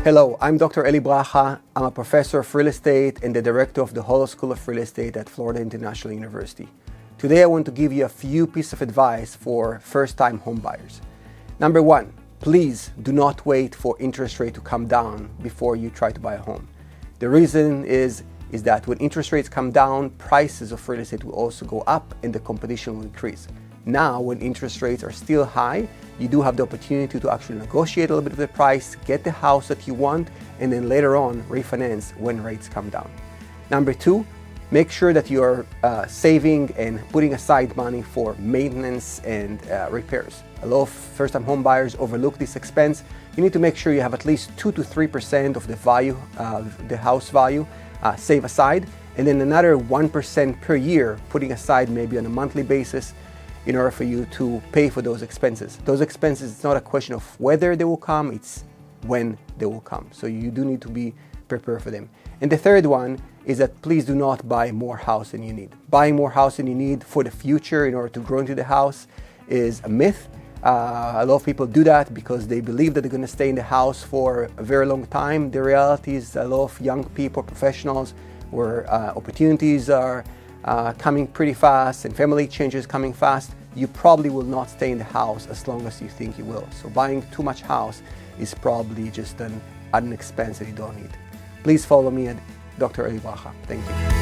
Hello, I'm Dr. Eli Beracha. I'm a professor of real estate and the director of the Hollo School of Real Estate at Florida International University. Today I want to give you a few pieces of advice for first-time homebuyers. Number one, please do not wait for interest rate to come down before you try to buy a home. The reason is that when interest rates come down, prices of real estate will also go up and the competition will increase. Now, when interest rates are still high, you do have the opportunity to actually negotiate a little bit of the price, get the house that you want, and then later on refinance when rates come down. Number two, make sure that you are saving and putting aside money for maintenance and repairs. A lot of first-time home buyers overlook this expense. You need to make sure you have at least 2 to 3% of the value, the house value, save aside, and then another 1% per year, putting aside maybe on a monthly basis in order for you to pay for those expenses. Those expenses, it's not a question of whether they will come, it's when they will come. So you do need to be prepared for them. And the third one is that please do not buy more house than you need. Buying more house than you need for the future in order to grow into the house is a myth. A lot of people do that because they believe that they're going to stay in the house for a very long time. The reality is a lot of young people, professionals, where opportunities are coming pretty fast and family changes coming fast, you probably will not stay in the house as long as you think you will. So buying too much house is probably just an expense that you don't need. Please follow me at Dr. Eli Beracha. Thank you.